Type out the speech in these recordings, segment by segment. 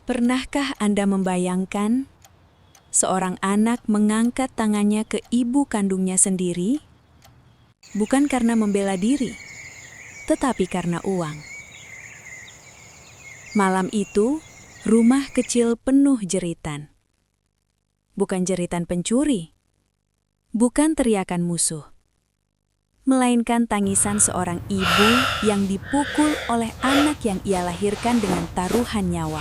Pernahkah Anda membayangkan seorang anak mengangkat tangannya ke ibu kandungnya sendiri, bukan karena membela diri, tetapi karena uang? Malam itu, rumah kecil penuh jeritan. Bukan jeritan pencuri, bukan teriakan musuh, melainkan tangisan seorang ibu yang dipukul oleh anak yang ia lahirkan dengan taruhan nyawa.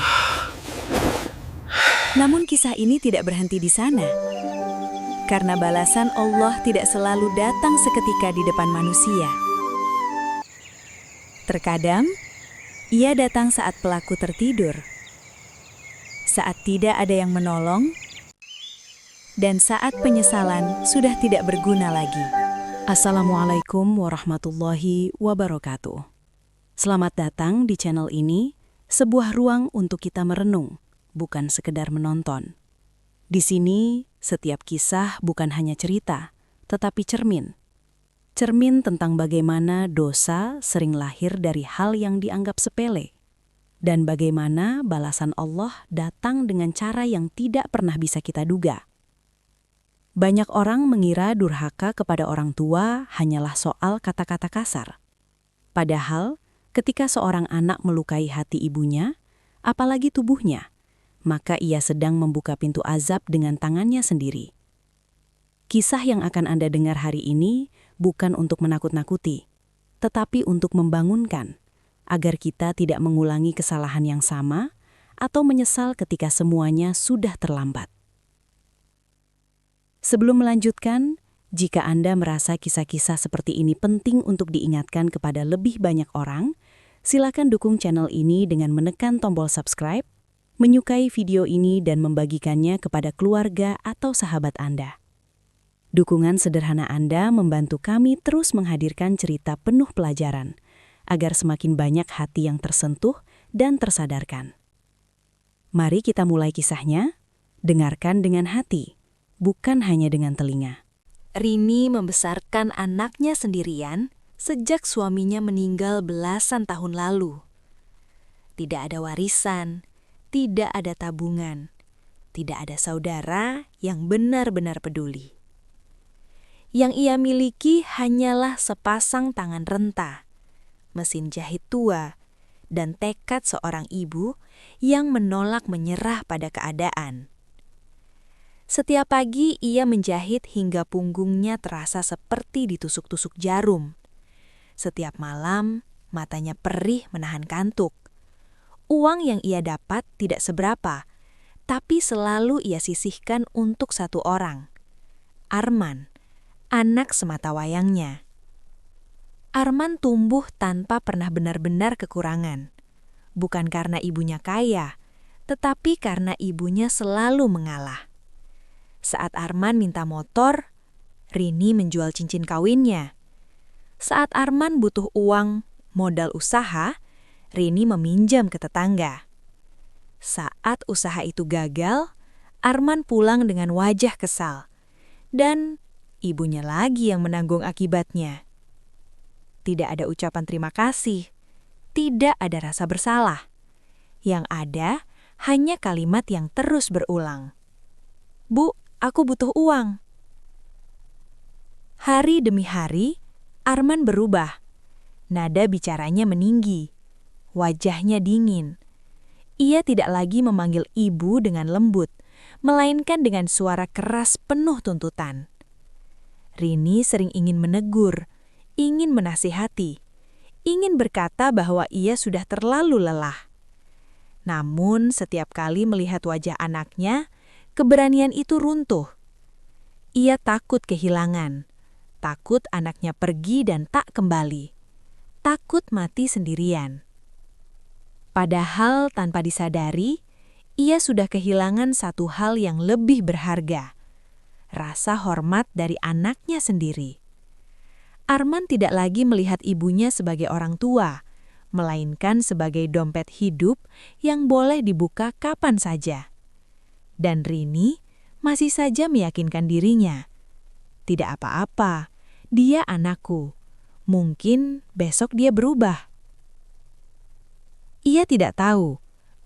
Namun kisah ini tidak berhenti di sana, karena balasan Allah tidak selalu datang seketika di depan manusia. Terkadang, ia datang saat pelaku tertidur, saat tidak ada yang menolong, dan saat penyesalan sudah tidak berguna lagi. Assalamualaikum warahmatullahi wabarakatuh. Selamat datang di channel ini, sebuah ruang untuk kita merenung, bukan sekedar menonton. Di sini, setiap kisah bukan hanya cerita, tetapi cermin. Cermin tentang bagaimana dosa sering lahir dari hal yang dianggap sepele, dan bagaimana balasan Allah datang dengan cara yang tidak pernah bisa kita duga. Banyak orang mengira durhaka kepada orang tua hanyalah soal kata-kata kasar. Padahal, ketika seorang anak melukai hati ibunya, apalagi tubuhnya, maka ia sedang membuka pintu azab dengan tangannya sendiri. Kisah yang akan Anda dengar hari ini bukan untuk menakut-nakuti, tetapi untuk membangunkan, agar kita tidak mengulangi kesalahan yang sama atau menyesal ketika semuanya sudah terlambat. Sebelum melanjutkan, jika Anda merasa kisah-kisah seperti ini penting untuk diingatkan kepada lebih banyak orang, silakan dukung channel ini dengan menekan tombol subscribe, menyukai video ini dan membagikannya kepada keluarga atau sahabat Anda. Dukungan sederhana Anda membantu kami terus menghadirkan cerita penuh pelajaran, agar semakin banyak hati yang tersentuh dan tersadarkan. Mari kita mulai kisahnya, dengarkan dengan hati, bukan hanya dengan telinga. Rini membesarkan anaknya sendirian sejak suaminya meninggal belasan tahun lalu. Tidak ada warisan, tidak ada tabungan, tidak ada saudara yang benar-benar peduli. Yang ia miliki hanyalah sepasang tangan renta, mesin jahit tua, dan tekad seorang ibu yang menolak menyerah pada keadaan. Setiap pagi ia menjahit hingga punggungnya terasa seperti ditusuk-tusuk jarum. Setiap malam matanya perih menahan kantuk. Uang yang ia dapat tidak seberapa, tapi selalu ia sisihkan untuk satu orang, Arman, anak sematawayangnya. Arman tumbuh tanpa pernah benar-benar kekurangan, bukan karena ibunya kaya, tetapi karena ibunya selalu mengalah. Saat Arman minta motor, Rini menjual cincin kawinnya. Saat Arman butuh uang modal usaha, Rini meminjam ke tetangga. Saat usaha itu gagal, Arman pulang dengan wajah kesal, dan ibunya lagi yang menanggung akibatnya. Tidak ada ucapan terima kasih, tidak ada rasa bersalah. Yang ada hanya kalimat yang terus berulang. "Bu, aku butuh uang." Hari demi hari, Arman berubah. Nada bicaranya meninggi. Wajahnya dingin. Ia tidak lagi memanggil ibu dengan lembut, melainkan dengan suara keras penuh tuntutan. Rini sering ingin menegur, ingin menasihati, ingin berkata bahwa ia sudah terlalu lelah. Namun setiap kali melihat wajah anaknya, keberanian itu runtuh. Ia takut kehilangan, takut anaknya pergi dan tak kembali, takut mati sendirian. Padahal tanpa disadari, ia sudah kehilangan satu hal yang lebih berharga, rasa hormat dari anaknya sendiri. Arman tidak lagi melihat ibunya sebagai orang tua, melainkan sebagai dompet hidup yang boleh dibuka kapan saja. Dan Rini masih saja meyakinkan dirinya, "Tidak apa-apa, dia anakku. Mungkin besok dia berubah." Ia tidak tahu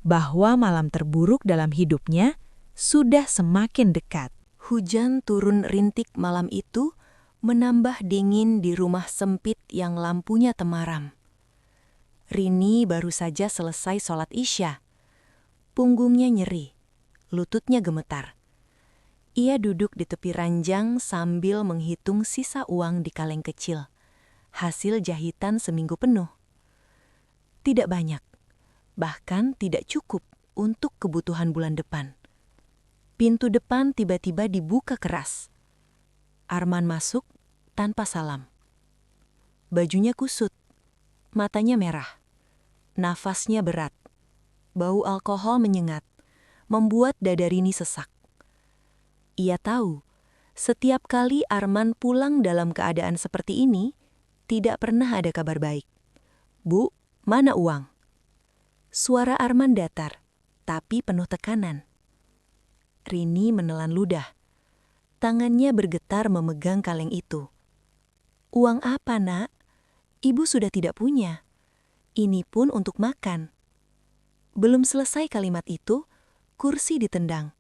bahwa malam terburuk dalam hidupnya sudah semakin dekat. Hujan turun rintik malam itu menambah dingin di rumah sempit yang lampunya temaram. Rini baru saja selesai sholat Isya. Punggungnya nyeri, lututnya gemetar. Ia duduk di tepi ranjang sambil menghitung sisa uang di kaleng kecil, hasil jahitan seminggu penuh. Tidak banyak, bahkan tidak cukup untuk kebutuhan bulan depan. Pintu depan tiba-tiba dibuka keras. Arman masuk tanpa salam. Bajunya kusut, matanya merah, nafasnya berat. Bau alkohol menyengat, membuat dada Rini sesak. Ia tahu, setiap kali Arman pulang dalam keadaan seperti ini, tidak pernah ada kabar baik. "Bu, mana uang?" Suara Arman datar, tapi penuh tekanan. Rini menelan ludah. Tangannya bergetar memegang kaleng itu. "Uang apa, Nak? Ibu sudah tidak punya. Ini pun untuk makan." Belum selesai kalimat itu, kursi ditendang.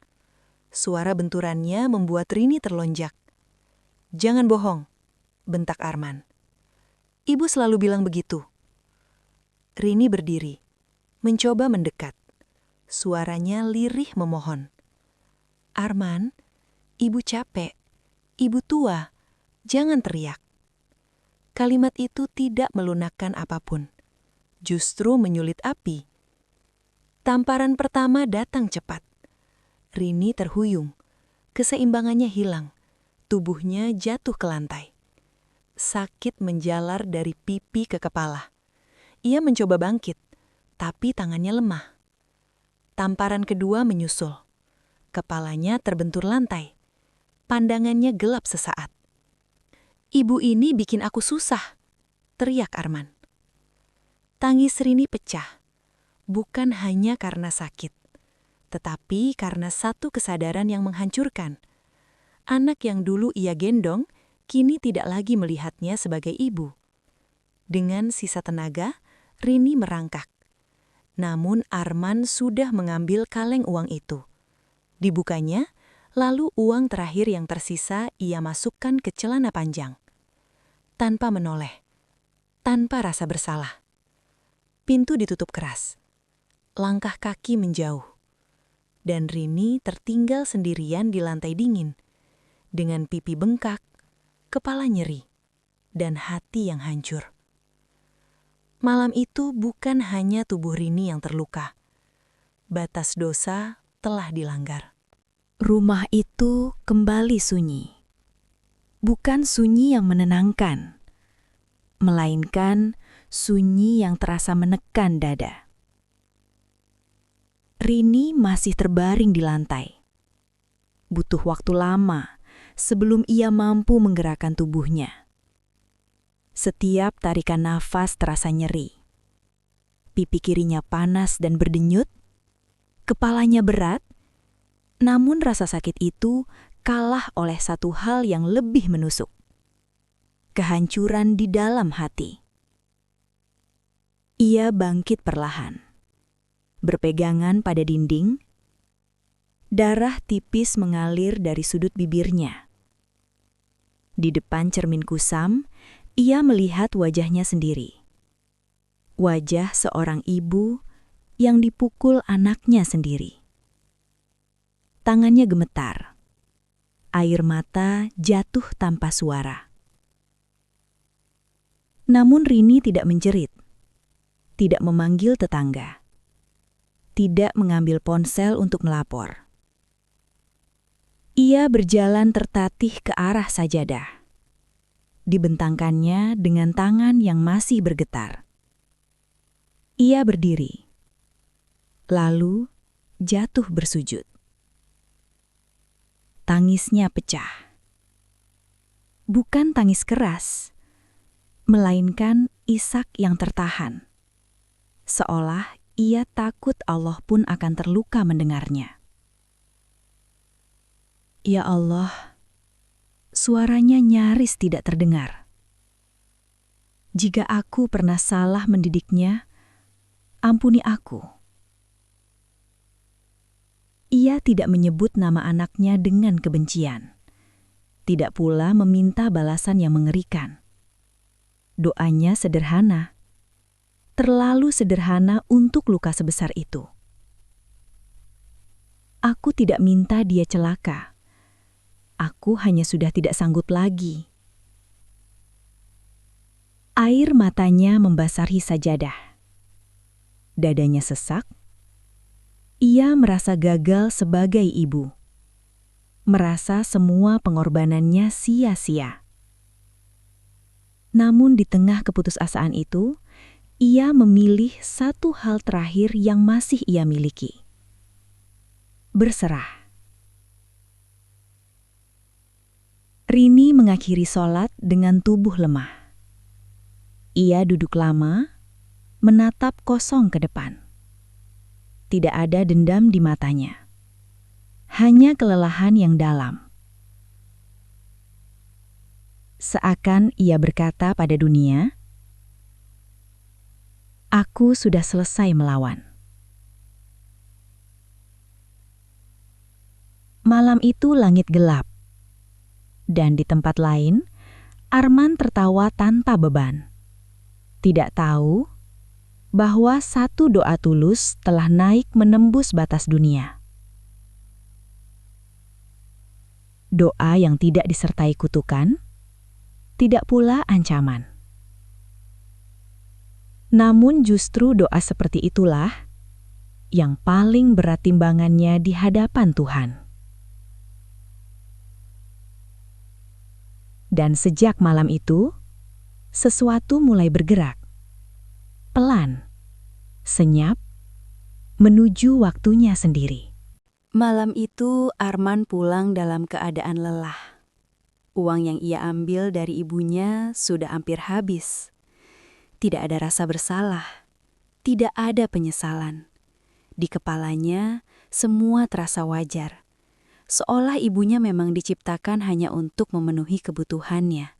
Suara benturannya membuat Rini terlonjak. "Jangan bohong," bentak Arman. "Ibu selalu bilang begitu." Rini berdiri, mencoba mendekat. Suaranya lirih memohon. "Arman, ibu capek. Ibu tua. Jangan teriak." Kalimat itu tidak melunakkan apapun. Justru menyulit api. Tamparan pertama datang cepat. Rini terhuyung. Keseimbangannya hilang. Tubuhnya jatuh ke lantai. Sakit menjalar dari pipi ke kepala. Ia mencoba bangkit, tapi tangannya lemah. Tamparan kedua menyusul. Kepalanya terbentur lantai. Pandangannya gelap sesaat. "Ibu ini bikin aku susah," teriak Arman. Tangis Rini pecah. Bukan hanya karena sakit, tetapi karena satu kesadaran yang menghancurkan. Anak yang dulu ia gendong, kini tidak lagi melihatnya sebagai ibu. Dengan sisa tenaga, Rini merangkak. Namun Arman sudah mengambil kaleng uang itu. Dibukanya, lalu uang terakhir yang tersisa ia masukkan ke celana panjang. Tanpa menoleh, tanpa rasa bersalah. Pintu ditutup keras. Langkah kaki menjauh. Dan Rini tertinggal sendirian di lantai dingin. Dengan pipi bengkak, kepala nyeri, dan hati yang hancur. Malam itu bukan hanya tubuh Rini yang terluka. Batas dosa telah dilanggar. Rumah itu kembali sunyi. Bukan sunyi yang menenangkan, melainkan sunyi yang terasa menekan dada. Rini masih terbaring di lantai. Butuh waktu lama sebelum ia mampu menggerakkan tubuhnya. Setiap tarikan nafas terasa nyeri. Pipi kirinya panas dan berdenyut. Kepalanya berat, namun rasa sakit itu kalah oleh satu hal yang lebih menusuk. Kehancuran di dalam hati. Ia bangkit perlahan. Berpegangan pada dinding, darah tipis mengalir dari sudut bibirnya. Di depan cermin kusam, ia melihat wajahnya sendiri. Wajah seorang ibu yang dipukul anaknya sendiri. Tangannya gemetar. Air mata jatuh tanpa suara. Namun Rini tidak menjerit. Tidak memanggil tetangga. Tidak mengambil ponsel untuk melapor. Ia berjalan tertatih ke arah sajadah. Dibentangkannya dengan tangan yang masih bergetar. Ia berdiri. Lalu jatuh bersujud. Tangisnya pecah. Bukan tangis keras, melainkan isak yang tertahan. Seolah ia takut Allah pun akan terluka mendengarnya. Ya Allah, suaranya nyaris tidak terdengar. Jika aku pernah salah mendidiknya, ampuni aku. Ia tidak menyebut nama anaknya dengan kebencian. Tidak pula meminta balasan yang mengerikan. Doanya sederhana. Terlalu sederhana untuk luka sebesar itu. Aku tidak minta dia celaka. Aku hanya sudah tidak sanggup lagi. Air matanya membasahi sajadah. Dadanya sesak. Ia merasa gagal sebagai ibu. Merasa semua pengorbanannya sia-sia. Namun di tengah keputusasaan itu, ia memilih satu hal terakhir yang masih ia miliki. Berserah. Rini mengakhiri sholat dengan tubuh lemah. Ia duduk lama, menatap kosong ke depan. Tidak ada dendam di matanya. Hanya kelelahan yang dalam. Seakan ia berkata pada dunia, "Aku sudah selesai melawan." Malam itu langit gelap. Dan di tempat lain, Arman tertawa tanpa beban. Tidak tahu bahwa satu doa tulus telah naik menembus batas dunia. Doa yang tidak disertai kutukan, tidak pula ancaman. Namun justru doa seperti itulah yang paling berat timbangannya di hadapan Tuhan. Dan sejak malam itu, sesuatu mulai bergerak. Pelan, senyap, menuju waktunya sendiri. Malam itu Arman pulang dalam keadaan lelah. Uang yang ia ambil dari ibunya sudah hampir habis. Tidak ada rasa bersalah, tidak ada penyesalan. Di kepalanya semua terasa wajar. Seolah ibunya memang diciptakan hanya untuk memenuhi kebutuhannya.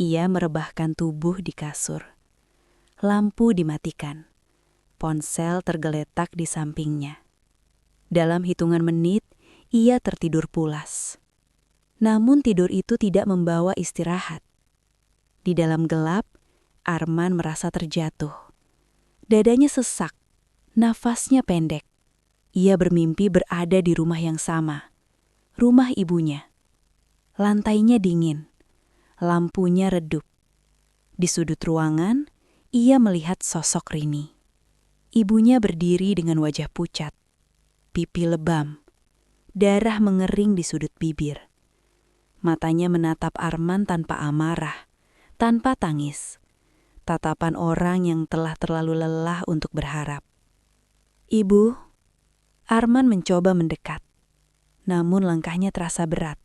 Ia merebahkan tubuh di kasur. Lampu dimatikan. Ponsel tergeletak di sampingnya. Dalam hitungan menit, ia tertidur pulas. Namun tidur itu tidak membawa istirahat. Di dalam gelap, Arman merasa terjatuh. Dadanya sesak, nafasnya pendek. Ia bermimpi berada di rumah yang sama. Rumah ibunya. Lantainya dingin. Lampunya redup. Di sudut ruangan, ia melihat sosok Rini. Ibunya berdiri dengan wajah pucat. Pipi lebam. Darah mengering di sudut bibir. Matanya menatap Arman tanpa amarah, tanpa tangis. Tatapan orang yang telah terlalu lelah untuk berharap. "Ibu," Arman mencoba mendekat. Namun langkahnya terasa berat,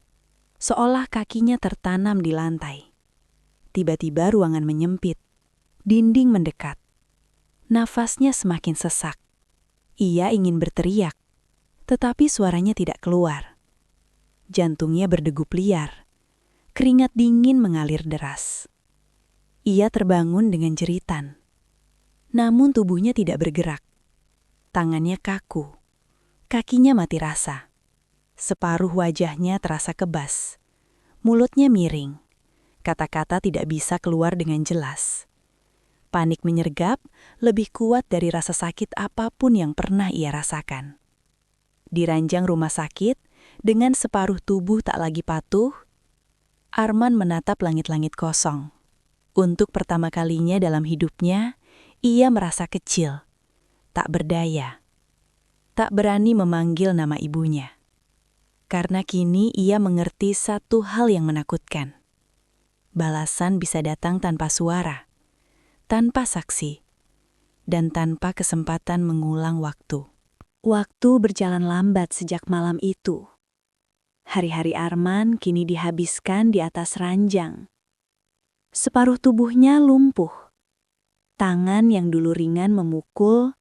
seolah kakinya tertanam di lantai. Tiba-tiba ruangan menyempit, dinding mendekat. Nafasnya semakin sesak. Ia ingin berteriak, tetapi suaranya tidak keluar. Jantungnya berdegup liar. Keringat dingin mengalir deras. Ia terbangun dengan jeritan. Namun tubuhnya tidak bergerak. Tangannya kaku. Kakinya mati rasa. Separuh wajahnya terasa kebas. Mulutnya miring. Kata-kata tidak bisa keluar dengan jelas. Panik menyergap lebih kuat dari rasa sakit apapun yang pernah ia rasakan. Di ranjang rumah sakit, dengan separuh tubuh tak lagi patuh, Arman menatap langit-langit kosong. Untuk pertama kalinya dalam hidupnya, ia merasa kecil, tak berdaya, tak berani memanggil nama ibunya. Karena kini ia mengerti satu hal yang menakutkan. Balasan bisa datang tanpa suara, tanpa saksi, dan tanpa kesempatan mengulang waktu. Waktu berjalan lambat sejak malam itu. Hari-hari Arman kini dihabiskan di atas ranjang. Separuh tubuhnya lumpuh. Tangan yang dulu ringan memukul,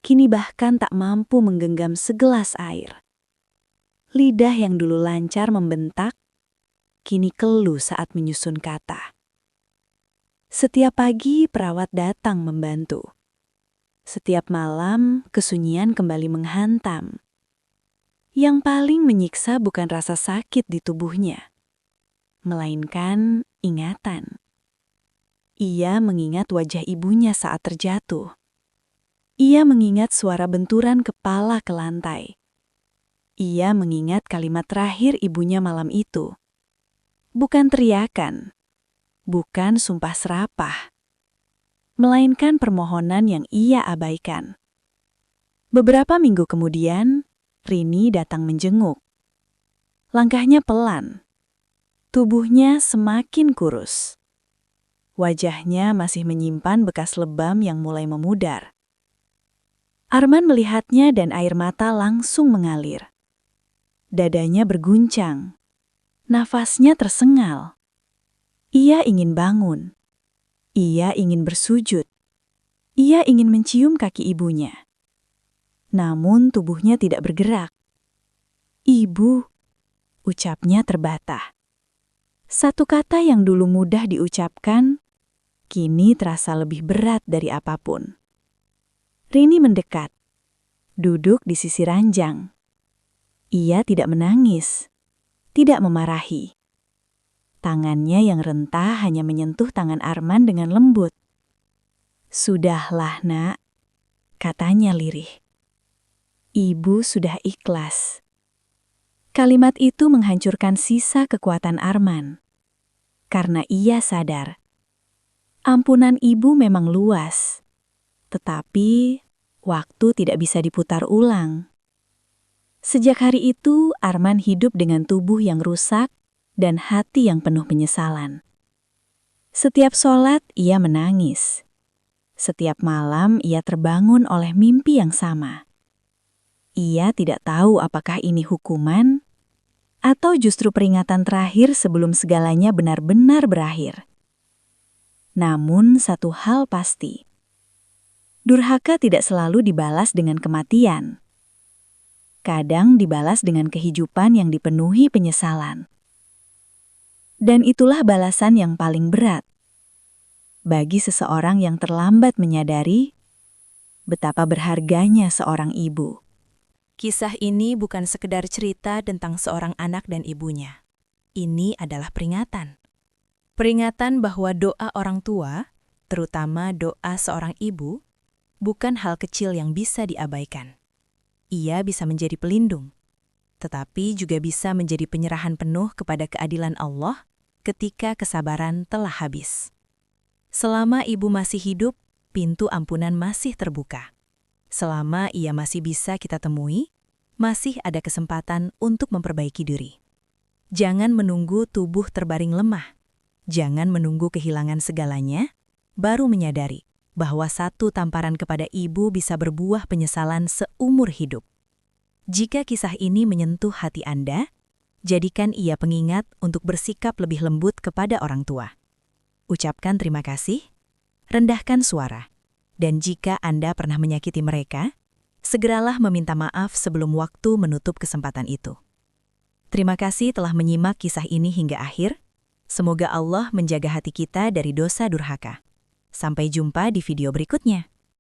kini bahkan tak mampu menggenggam segelas air. Lidah yang dulu lancar membentak, kini keluh saat menyusun kata. Setiap pagi perawat datang membantu. Setiap malam kesunyian kembali menghantam. Yang paling menyiksa bukan rasa sakit di tubuhnya, melainkan ingatan. Ia mengingat wajah ibunya saat terjatuh. Ia mengingat suara benturan kepala ke lantai. Ia mengingat kalimat terakhir ibunya malam itu. Bukan teriakan, bukan sumpah serapah, melainkan permohonan yang ia abaikan. Beberapa minggu kemudian, Rini datang menjenguk. Langkahnya pelan. Tubuhnya semakin kurus. Wajahnya masih menyimpan bekas lebam yang mulai memudar. Arman melihatnya dan air mata langsung mengalir. Dadanya berguncang. Nafasnya tersengal. Ia ingin bangun. Ia ingin bersujud. Ia ingin mencium kaki ibunya. Namun tubuhnya tidak bergerak. "Ibu," ucapnya terbatah. Satu kata yang dulu mudah diucapkan, kini terasa lebih berat dari apapun. Rini mendekat, duduk di sisi ranjang. Ia tidak menangis, tidak memarahi. Tangannya yang rentah hanya menyentuh tangan Arman dengan lembut. "Sudahlah, Nak," katanya lirih. "Ibu sudah ikhlas." Kalimat itu menghancurkan sisa kekuatan Arman. Karena ia sadar, ampunan ibu memang luas, tetapi waktu tidak bisa diputar ulang. Sejak hari itu, Arman hidup dengan tubuh yang rusak dan hati yang penuh penyesalan. Setiap sholat, ia menangis. Setiap malam, ia terbangun oleh mimpi yang sama. Ia tidak tahu apakah ini hukuman atau justru peringatan terakhir sebelum segalanya benar-benar berakhir. Namun satu hal pasti, durhaka tidak selalu dibalas dengan kematian. Kadang dibalas dengan kehidupan yang dipenuhi penyesalan. Dan itulah balasan yang paling berat bagi seseorang yang terlambat menyadari betapa berharganya seorang ibu. Kisah ini bukan sekedar cerita tentang seorang anak dan ibunya. Ini adalah peringatan. Peringatan bahwa doa orang tua, terutama doa seorang ibu, bukan hal kecil yang bisa diabaikan. Ia bisa menjadi pelindung, tetapi juga bisa menjadi penyerahan penuh kepada keadilan Allah ketika kesabaran telah habis. Selama ibu masih hidup, pintu ampunan masih terbuka. Selama ia masih bisa kita temui, masih ada kesempatan untuk memperbaiki diri. Jangan menunggu tubuh terbaring lemah. Jangan menunggu kehilangan segalanya, baru menyadari bahwa satu tamparan kepada ibu bisa berbuah penyesalan seumur hidup. Jika kisah ini menyentuh hati Anda, jadikan ia pengingat untuk bersikap lebih lembut kepada orang tua. Ucapkan terima kasih, rendahkan suara. Dan jika Anda pernah menyakiti mereka, segeralah meminta maaf sebelum waktu menutup kesempatan itu. Terima kasih telah menyimak kisah ini hingga akhir. Semoga Allah menjaga hati kita dari dosa durhaka. Sampai jumpa di video berikutnya.